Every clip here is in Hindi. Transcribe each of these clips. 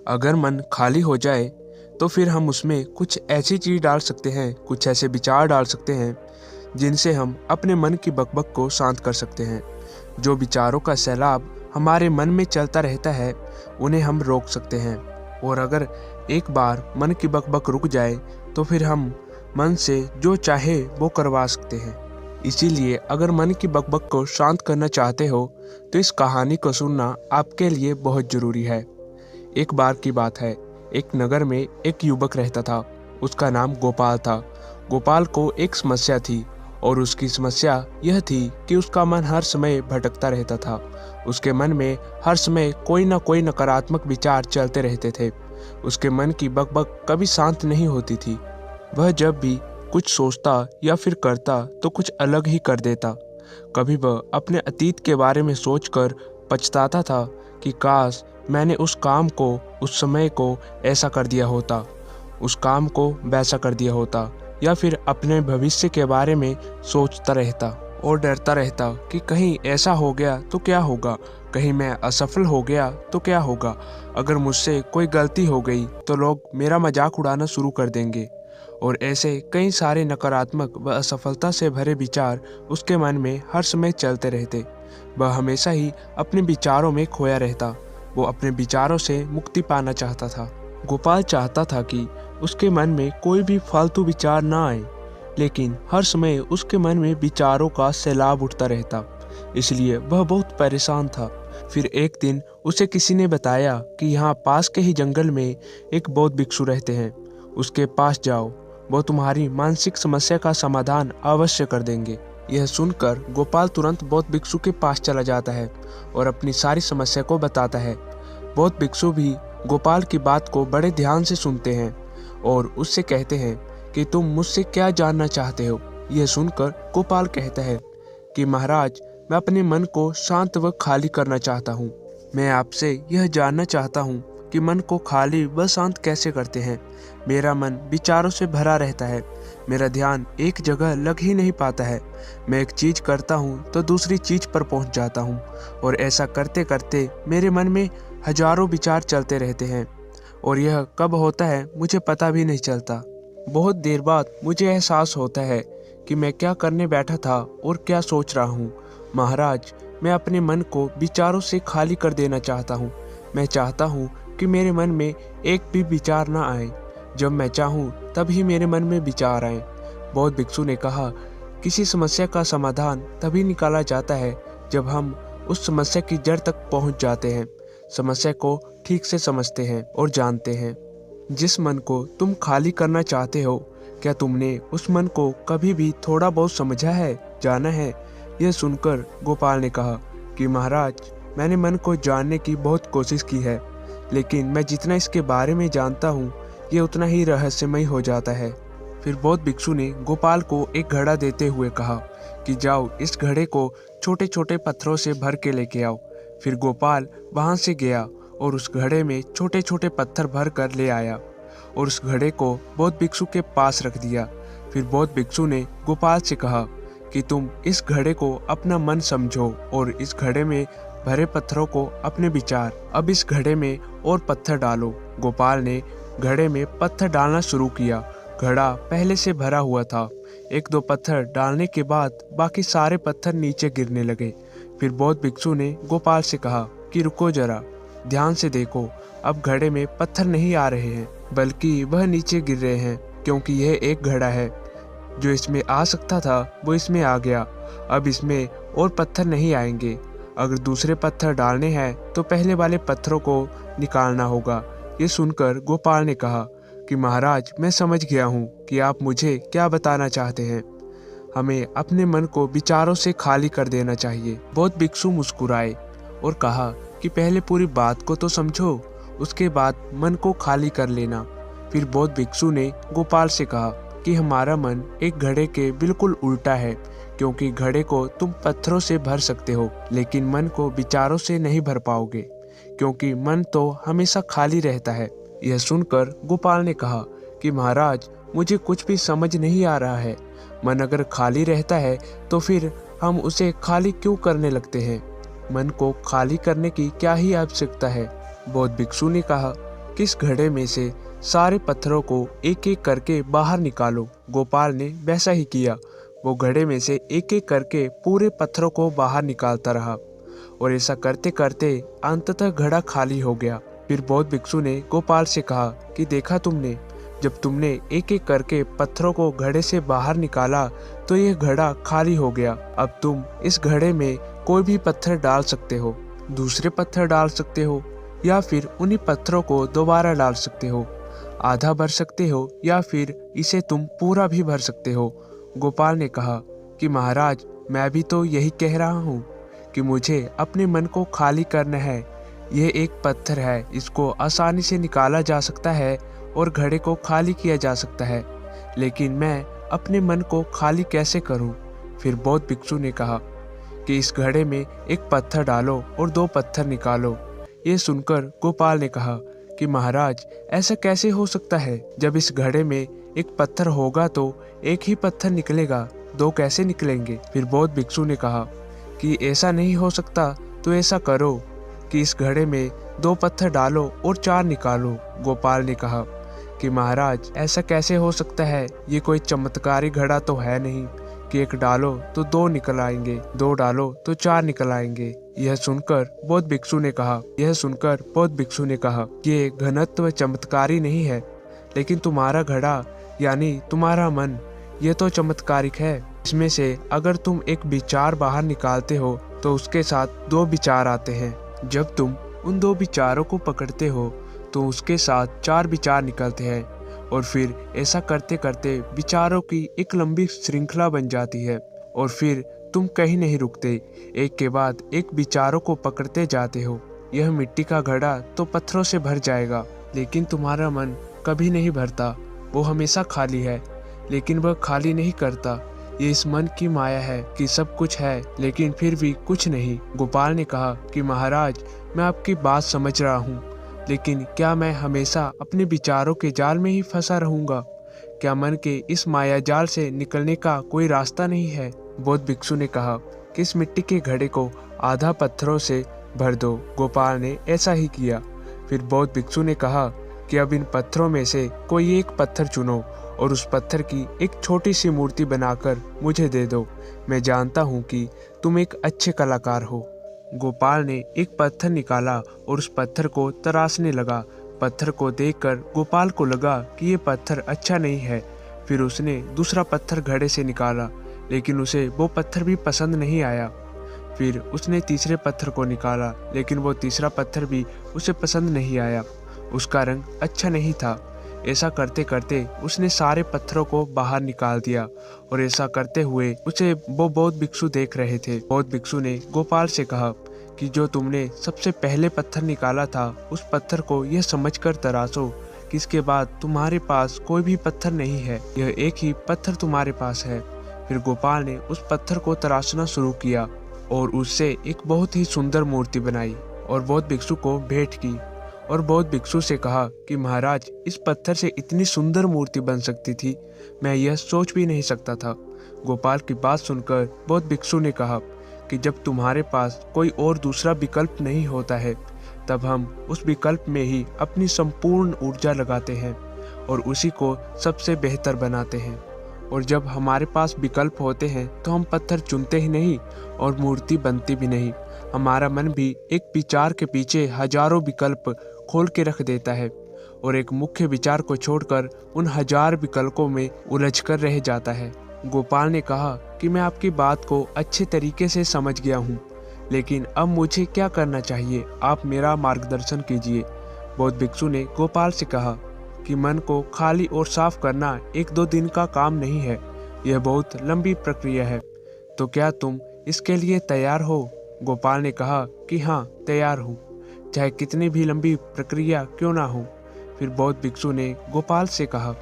अगर मन खाली हो जाए तो फिर हम उसमें कुछ ऐसी चीज़ डाल सकते हैं, कुछ ऐसे विचार डाल सकते हैं जिनसे हम अपने मन की बकबक को शांत कर सकते हैं। जो विचारों का सैलाब हमारे मन में चलता रहता है उन्हें हम रोक सकते हैं। और अगर एक बार मन की बकबक रुक जाए तो फिर हम मन से जो चाहे वो करवा सकते हैं। इसीलिए अगर मन की बकबक को शांत करना चाहते हो तो इस कहानी को सुनना आपके लिए बहुत ज़रूरी है। एक बार की बात है, एक नगर में एक युवक रहता था। उसका नाम गोपाल था। गोपाल को एक समस्या थी और उसकी समस्या यह थी कि उसका मन हर समय भटकता रहता था। उसके मन में हर समय कोई ना कोई नकारात्मक विचार चलते रहते थे। उसके मन की बकबक कभी शांत नहीं होती थी। वह जब भी कुछ सोचता या फिर करता तो कुछ अलग ही कर देता। कभी वह अपने अतीत के बारे में सोचकर पछताता था कि काश मैंने उस काम को, उस समय को ऐसा कर दिया होता, उस काम को वैसा कर दिया होता, या फिर अपने भविष्य के बारे में सोचता रहता और डरता रहता कि कहीं ऐसा हो गया तो क्या होगा, कहीं मैं असफल हो गया तो क्या होगा, अगर मुझसे कोई गलती हो गई तो लोग मेरा मजाक उड़ाना शुरू कर देंगे। और ऐसे कई सारे नकारात्मक व असफलता से भरे विचार उसके मन में हर समय चलते रहते। वह हमेशा ही अपने विचारों में खोया रहता। वो अपने विचारों से मुक्ति पाना चाहता था। गोपाल चाहता था कि उसके मन में कोई भी फालतू विचार ना आए, लेकिन हर समय उसके मन में विचारों का सैलाब उठता रहता। इसलिए वह बहुत परेशान था। फिर एक दिन उसे किसी ने बताया कि यहाँ पास के ही जंगल में एक बौद्ध भिक्षु रहते हैं, उसके पास जाओ, वो तुम्हारी मानसिक समस्या का समाधान अवश्य कर देंगे। यह सुनकर गोपाल तुरंत बौद्ध भिक्षु के पास चला जाता है और अपनी सारी समस्या को बताता है। बौद्ध भिक्षु भी गोपाल की बात को बड़े ध्यान से सुनते हैं और उससे कहते हैं कि तुम मुझसे क्या जानना चाहते हो। यह सुनकर गोपाल कहता है कि महाराज, मैं अपने मन को शांत व खाली करना चाहता हूँ। मैं आपसे यह जानना चाहता हूँ कि मन को खाली व शांत कैसे करते हैं। मेरा मन विचारों से भरा रहता है। मेरा ध्यान एक जगह लग ही नहीं पाता है। मैं एक चीज़ करता हूँ तो दूसरी चीज़ पर पहुँच जाता हूँ और ऐसा करते करते मेरे मन में हजारों विचार चलते रहते हैं और यह कब होता है मुझे पता भी नहीं चलता। बहुत देर बाद मुझे एहसास होता है कि मैं क्या करने बैठा था और क्या सोच रहा हूँ। महाराज, मैं अपने मन को विचारों से खाली कर देना चाहता हूँ। मैं चाहता हूँ कि मेरे मन में एक भी विचार ना आए। जब मैं चाहूँ तभी मेरे मन में विचार आए। बौद्ध भिक्षु ने कहा, किसी समस्या का समाधान तभी निकाला जाता है जब हम उस समस्या की जड़ तक पहुँच जाते हैं, समस्या को ठीक से समझते हैं और जानते हैं। जिस मन को तुम खाली करना चाहते हो, क्या तुमने उस मन को कभी भी थोड़ा बहुत समझा है, जाना है? यह सुनकर गोपाल ने कहा कि महाराज, मैंने मन को जानने की बहुत कोशिश की है, लेकिन मैं जितना इसके बारे में जानता हूँ ये उतना ही रहस्यमय हो जाता है। फिर बौद्ध भिक्षु ने गोपाल को एक घड़ा देते हुए कहा कि जाओ, इस घड़े को छोटे छोटे पत्थरों से भर के लेके आओ। फिर गोपाल वहाँ से गया और उस घड़े में छोटे छोटे पत्थर भर कर ले आया और उस घड़े को बौद्ध भिक्षु के पास रख दिया। फिर बौद्ध भिक्षु ने गोपाल से कहा कि तुम इस घड़े को अपना मन समझो और इस घड़े में भरे पत्थरों को अपने विचार। अब इस घड़े में और पत्थर डालो। गोपाल ने घड़े में पत्थर डालना शुरू किया। घड़ा पहले से भरा हुआ था। एक दो पत्थर डालने के बाद बाकी सारे पत्थर नीचे गिरने लगे। फिर बौद्ध भिक्षु ने गोपाल से कहा कि रुको जरा, ध्यान से देखो। अब घड़े में पत्थर नहीं आ रहे हैं, बल्कि वह नीचे गिर रहे हैं, क्योंकि यह एक घड़ा है। जो इसमें आ सकता था वो इसमें आ गया। अब इसमें और पत्थर नहीं आएंगे। अगर दूसरे पत्थर डालने हैं तो पहले वाले पत्थरों को निकालना होगा। ये सुनकर गोपाल ने कहा कि महाराज, मैं समझ गया हूँ कि आप मुझे क्या बताना चाहते हैं। हमें अपने मन को विचारों से खाली कर देना चाहिए। बौद्ध भिक्षु मुस्कुराए और कहा कि पहले पूरी बात को तो समझो, उसके बाद मन को खाली कर लेना। फिर बौद्ध भिक्षु ने गोपाल से कहा कि हमारा मन एक घड़े के बिल्कुल उल्टा है, क्योंकि घड़े को तुम पत्थरों से भर सकते हो, लेकिन मन को विचारों से नहीं भर पाओगे, क्योंकि मन तो हमेशा खाली रहता है। यह सुनकर गोपाल ने कहा कि महाराज, मुझे कुछ भी समझ नहीं आ रहा है। मन अगर खाली रहता है तो फिर हम उसे खाली क्यों करने लगते हैं? मन को खाली करने की क्या ही आवश्यकता है? बौद्ध भिक्षु ने कहा कि इस घड़े में से सारे पत्थरों को एक एक करके बाहर निकालो। गोपाल ने वैसा ही किया। वो घड़े में से एक एक करके पूरे पत्थरों को बाहर निकालता रहा और ऐसा करते करते अंततः घड़ा खाली हो गया। फिर बौद्ध भिक्षु ने गोपाल से कहा कि देखा तुमने, जब तुमने एक एक करके पत्थरों को घड़े से बाहर निकाला तो यह घड़ा खाली हो गया। अब तुम इस घड़े में कोई भी पत्थर डाल सकते हो, दूसरे पत्थर डाल सकते हो या फिर उन्हीं पत्थरों को दोबारा डाल सकते हो। आधा भर सकते हो या फिर इसे तुम पूरा भी भर सकते हो। गोपाल ने कहा कि महाराज, मैं भी तो यही कह रहा हूँ कि मुझे अपने मन को खाली करना है। यह एक पत्थर है, इसको आसानी से निकाला जा सकता है और घड़े को खाली किया जा सकता है, लेकिन मैं अपने मन को खाली कैसे करूं? फिर बौद्ध भिक्षु ने कहा कि इस घड़े में एक पत्थर डालो और 2 पत्थर निकालो। ये सुनकर गोपाल ने कहा कि महाराज, ऐसा कैसे हो सकता है? जब इस घड़े में एक पत्थर होगा तो एक ही पत्थर निकलेगा, 2 कैसे निकलेंगे? फिर बौद्ध भिक्षु ने कहा कि ऐसा नहीं हो सकता, तो ऐसा करो कि इस घड़े में 2 पत्थर डालो और 4 निकालो। गोपाल ने कहा कि महाराज, ऐसा कैसे हो सकता है? ये कोई चमत्कारी घड़ा तो है नहीं कि एक डालो तो 2 निकल आएंगे, 2 डालो तो 4 निकल आएंगे। यह सुनकर बौद्ध भिक्षु ने कहा कि ये घनत्व चमत्कारी नहीं है, लेकिन तुम्हारा घड़ा यानी तुम्हारा मन, ये तो चमत्कारिक है। इसमें से अगर तुम एक विचार बाहर निकालते हो तो उसके साथ 2 विचार आते हैं। जब तुम उन 2 विचारों को पकड़ते हो तो उसके साथ 4 विचार निकलते हैं और फिर ऐसा करते करते विचारों की एक लंबी श्रृंखला बन जाती है और फिर तुम कहीं नहीं रुकते, एक के बाद एक विचारों को पकड़ते जाते हो। यह मिट्टी का घड़ा तो पत्थरों से भर जाएगा, लेकिन तुम्हारा मन कभी नहीं भरता। वो हमेशा खाली है, लेकिन वह खाली नहीं करता। ये इस मन की माया है कि सब कुछ है लेकिन फिर भी कुछ नहीं। गोपाल ने कहा कि महाराज, मैं आपकी बात समझ रहा हूँ, लेकिन क्या मैं हमेशा अपने विचारों के जाल में ही फंसा रहूंगा? क्या मन के इस माया जाल से निकलने का कोई रास्ता नहीं है? बौद्ध भिक्षु ने कहा कि इस मिट्टी के घड़े को आधा पत्थरों से भर दो। गोपाल ने ऐसा ही किया। फिर बौद्ध भिक्षु ने कहा कि अब इन पत्थरों में से कोई एक पत्थर चुनो और उस पत्थर की एक छोटी सी मूर्ति बनाकर मुझे दे दो। मैं जानता हूँ कि तुम एक अच्छे कलाकार हो। गोपाल ने एक पत्थर निकाला और उस पत्थर को तराशने लगा। पत्थर को देखकर गोपाल को लगा कि ये पत्थर अच्छा नहीं है। फिर उसने दूसरा पत्थर घड़े से निकाला, लेकिन उसे वो पत्थर भी पसंद नहीं आया। फिर उसने तीसरे पत्थर को निकाला, लेकिन वो तीसरा पत्थर भी उसे पसंद नहीं आया। उसका रंग अच्छा नहीं था। ऐसा करते करते उसने सारे पत्थरों को बाहर निकाल दिया और ऐसा करते हुए उसे वो बौद्ध भिक्षु देख रहे थे। बौद्ध भिक्षु ने गोपाल से कहा कि जो तुमने सबसे पहले पत्थर निकाला था, उस पत्थर को यह समझकर तराशो कि इसके बाद तुम्हारे पास कोई भी पत्थर नहीं है, यह एक ही पत्थर तुम्हारे पास है। फिर गोपाल ने उस पत्थर को तराशना शुरू किया और उससे एक बहुत ही सुंदर मूर्ति बनाई और बौद्ध भिक्षु को भेंट की और बौद्ध भिक्षु से कहा कि महाराज, इस पत्थर से इतनी सुंदर मूर्ति बन सकती थी, मैं यह सोच भी नहीं सकता था। गोपाल की बात सुनकर बौद्ध भिक्षु ने कहा कि जब तुम्हारे पास कोई और दूसरा विकल्प नहीं होता है, तब हम उस विकल्प में ही अपनी संपूर्ण ऊर्जा लगाते हैं और उसी को सबसे बेहतर बनाते हैं। और जब हमारे पास विकल्प होते हैं तो हम पत्थर चुनते ही नहीं और मूर्ति बनती भी नहीं। हमारा मन भी एक विचार के पीछे हजारों विकल्प खोल के रख देता है और एक मुख्य विचार को छोड़कर उन 1000 विकल्पों में उलझ कर रह जाता है। गोपाल ने कहा कि मैं आपकी बात को अच्छे तरीके से समझ गया हूँ, लेकिन अब मुझे क्या करना चाहिए? आप मेरा मार्गदर्शन कीजिए। बौद्ध भिक्षु ने गोपाल से कहा कि मन को खाली और साफ करना 1-2 दिन का काम नहीं है, यह बहुत लंबी प्रक्रिया है। तो क्या तुम इसके लिए तैयार हो? गोपाल ने कहा कि हाँ, तैयार हूँ, चाहे कितनी भी लंबी प्रक्रिया क्यों ना हो। फिर बौद्ध भिक्षु ने गोपाल से कहा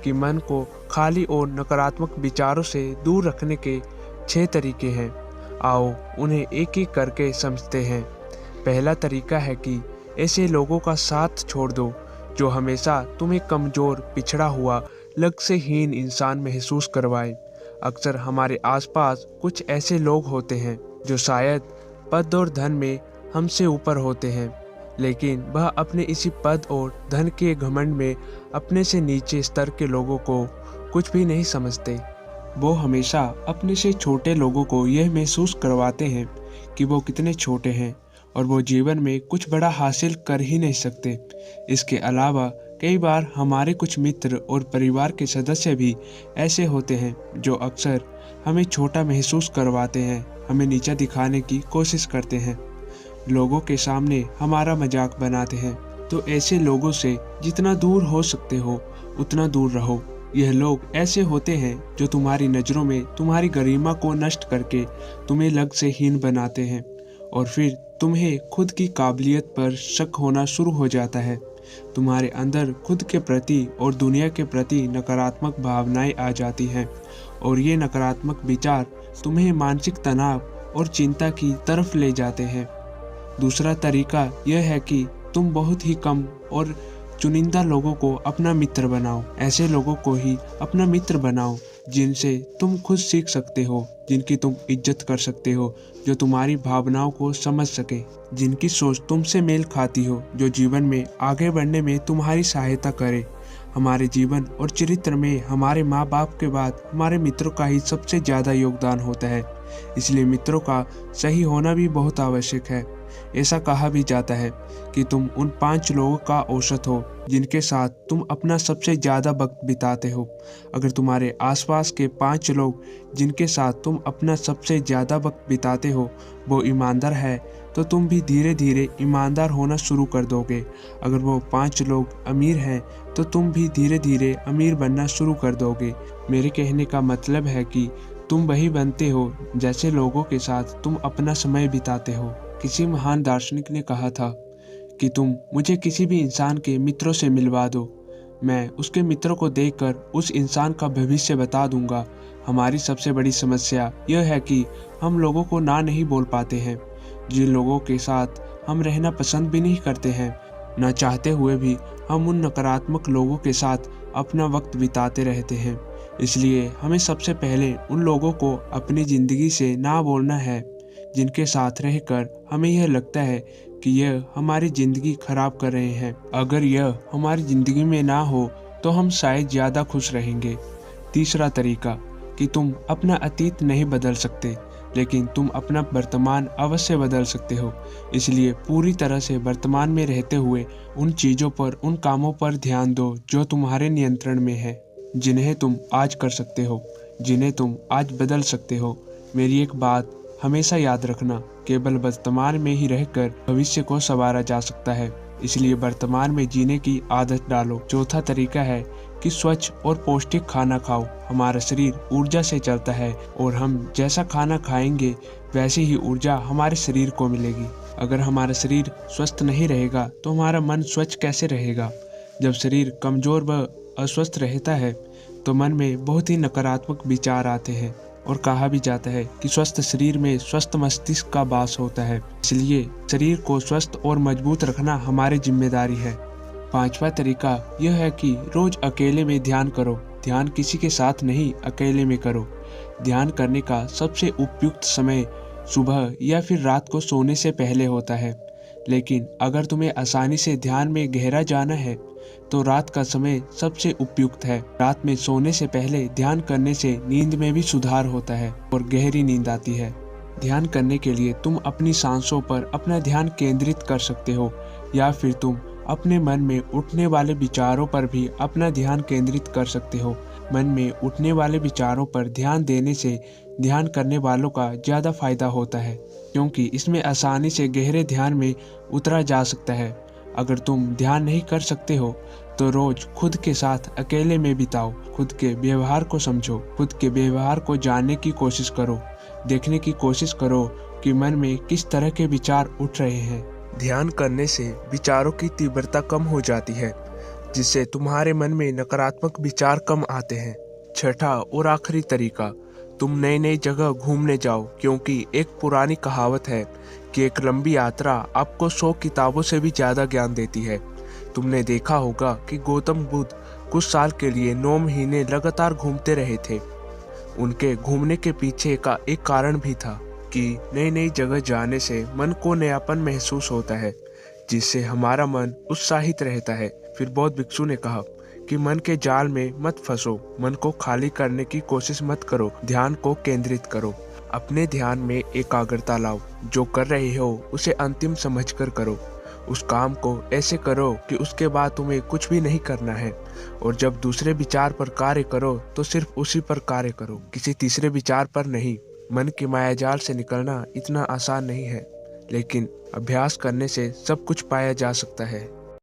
कि मन को खाली और नकारात्मक विचारों से दूर रखने के 6 तरीके हैं। आओ उन्हें एक एक करके समझते हैं। पहला तरीका है कि ऐसे लोगों का साथ छोड़ दो जो हमेशा तुम्हें कमजोर, पिछड़ा हुआ, लक्ष्यहीन इंसान महसूस करवाए। अक्सर हमारे आसपास कुछ ऐसे लोग होते हैं जो शायद पद और धन में हमसे ऊपर होते हैं, लेकिन वह अपने इसी पद और धन के घमंड में अपने से नीचे स्तर के लोगों को कुछ भी नहीं समझते। वो हमेशा अपने से छोटे लोगों को यह महसूस करवाते हैं कि वो कितने छोटे हैं और वो जीवन में कुछ बड़ा हासिल कर ही नहीं सकते। इसके अलावा कई बार हमारे कुछ मित्र और परिवार के सदस्य भी ऐसे होते हैं जो अक्सर हमें छोटा महसूस करवाते हैं, हमें नीचा दिखाने की कोशिश करते हैं, लोगों के सामने हमारा मजाक बनाते हैं। तो ऐसे लोगों से जितना दूर हो सकते हो उतना दूर रहो। यह लोग ऐसे होते हैं जो तुम्हारी नज़रों में तुम्हारी गरिमा को नष्ट करके तुम्हें लग से हीन बनाते हैं और फिर तुम्हें खुद की काबिलियत पर शक होना शुरू हो जाता है। तुम्हारे अंदर खुद के प्रति और दुनिया के प्रति नकारात्मक भावनाएं आ जाती हैं और ये नकारात्मक विचार तुम्हें मानसिक तनाव और चिंता की तरफ ले जाते हैं। दूसरा तरीका यह है कि तुम बहुत ही कम और चुनिंदा लोगों को अपना मित्र बनाओ। ऐसे लोगों को ही अपना मित्र बनाओ जिनसे तुम खुद सीख सकते हो, जिनकी तुम इज्जत कर सकते हो, जो तुम्हारी भावनाओं को समझ सके, जिनकी सोच तुमसे मेल खाती हो, जो जीवन में आगे बढ़ने में तुम्हारी सहायता करे। हमारे जीवन और चरित्र में हमारे माँ बाप के बाद हमारे मित्रों का ही सबसे ज़्यादा योगदान होता है। इसलिए मित्रों का सही होना भी बहुत आवश्यक है। ऐसा कहा भी जाता है कि तुम उन 5 लोगों का औसत हो जिनके साथ तुम अपना सबसे ज़्यादा वक्त बिताते हो। अगर तुम्हारे आसपास के 5 लोग जिनके साथ तुम अपना सबसे ज़्यादा वक्त बिताते हो वो ईमानदार है तो तुम भी धीरे धीरे ईमानदार होना शुरू कर दोगे। अगर वो 5 लोग अमीर हैं तो तुम भी धीरे धीरे अमीर बनना शुरू कर दोगे। मेरे कहने का मतलब है कि तुम वही बनते हो जैसे लोगों के साथ तुम अपना समय बिताते हो। किसी महान दार्शनिक ने कहा था कि तुम मुझे किसी भी इंसान के मित्रों से मिलवा दो, मैं उसके मित्रों को देखकर उस इंसान का भविष्य बता दूंगा। हमारी सबसे बड़ी समस्या यह है कि हम लोगों को ना नहीं बोल पाते हैं। जिन लोगों के साथ हम रहना पसंद भी नहीं करते हैं, ना चाहते हुए भी हम उन नकारात्मक लोगों के साथ अपना वक्त बिताते रहते हैं। इसलिए हमें सबसे पहले उन लोगों को अपनी ज़िंदगी से ना बोलना है जिनके साथ रहकर हमें यह लगता है कि यह हमारी ज़िंदगी खराब कर रहे हैं। अगर यह हमारी ज़िंदगी में ना हो तो हम शायद ज़्यादा खुश रहेंगे। तीसरा तरीका कि तुम अपना अतीत नहीं बदल सकते, लेकिन तुम अपना वर्तमान अवश्य बदल सकते हो। इसलिए पूरी तरह से वर्तमान में रहते हुए उन चीज़ों पर, उन कामों पर ध्यान दो जो तुम्हारे नियंत्रण में है, जिन्हें तुम आज कर सकते हो, जिन्हें तुम आज बदल सकते हो। मेरी एक बात हमेशा याद रखना, केवल वर्तमान में ही रहकर भविष्य को संवारा जा सकता है। इसलिए वर्तमान में जीने की आदत डालो। चौथा तरीका है कि स्वच्छ और पौष्टिक खाना खाओ। हमारा शरीर ऊर्जा से चलता है और हम जैसा खाना खाएंगे वैसी ही ऊर्जा हमारे शरीर को मिलेगी। अगर हमारा शरीर स्वस्थ नहीं रहेगा तो हमारा मन स्वच्छ कैसे रहेगा। जब शरीर कमज़ोर व अस्वस्थ रहता है तो मन में बहुत ही नकारात्मक विचार आते हैं और कहा भी जाता है कि स्वस्थ शरीर में स्वस्थ मस्तिष्क का वास होता है। इसलिए शरीर को स्वस्थ और मजबूत रखना हमारी जिम्मेदारी है। पांचवा तरीका यह है कि रोज अकेले में ध्यान करो। ध्यान किसी के साथ नहीं, अकेले में करो। ध्यान करने का सबसे उपयुक्त समय सुबह या फिर रात को सोने से पहले होता है, लेकिन अगर तुम्हें आसानी से ध्यान में गहरा जाना है तो रात का समय सबसे उपयुक्त है। रात में सोने से पहले ध्यान करने से नींद में भी सुधार होता है और गहरी नींद आती है। ध्यान करने के लिए तुम अपनी सांसों पर अपना ध्यान केंद्रित कर सकते हो या फिर तुम अपने मन में उठने वाले विचारों पर भी अपना ध्यान केंद्रित कर सकते हो। मन में उठने वाले विचारों पर ध्यान देने से ध्यान करने वालों का ज़्यादा फायदा होता है, क्योंकि इसमें आसानी से गहरे ध्यान में उतरा जा सकता है। अगर तुम ध्यान नहीं कर सकते हो तो रोज खुद के साथ अकेले में बिताओ। खुद के व्यवहार को समझो, खुद के व्यवहार को जानने की कोशिश करो, देखने की कोशिश करो कि मन में किस तरह के विचार उठ रहे हैं। ध्यान करने से विचारों की तीव्रता कम हो जाती है, जिससे तुम्हारे मन में नकारात्मक विचार कम आते हैं। छठा और आखिरी तरीका, तुम नई नई जगह घूमने जाओ, क्योंकि एक पुरानी कहावत है कि एक लंबी यात्रा आपको 100 किताबों से भी ज़्यादा ज्ञान देती है। तुमने देखा होगा कि गौतम बुद्ध कुछ साल के लिए 9 महीने लगातार घूमते रहे थे। उनके घूमने के पीछे का एक कारण भी था कि नई नई जगह जाने से मन को नयापन महसूस होता है, जिससे हमारा मन उत्साहित रहता है। फिर बौद्ध भिक्षु ने कहा कि मन के जाल में मत फंसो, मन को खाली करने की कोशिश मत करो, ध्यान को केंद्रित करो। अपने ध्यान में एकाग्रता लाओ, जो कर रहे हो उसे अंतिम समझकर करो। उस काम को ऐसे करो कि उसके बाद तुम्हें कुछ भी नहीं करना है। और जब दूसरे विचार पर कार्य करो तो सिर्फ उसी पर कार्य करो, किसी तीसरे विचार पर नहीं। मन की मायाजाल से निकलना इतना आसान नहीं है, लेकिन अभ्यास करने से सब कुछ पाया जा सकता है।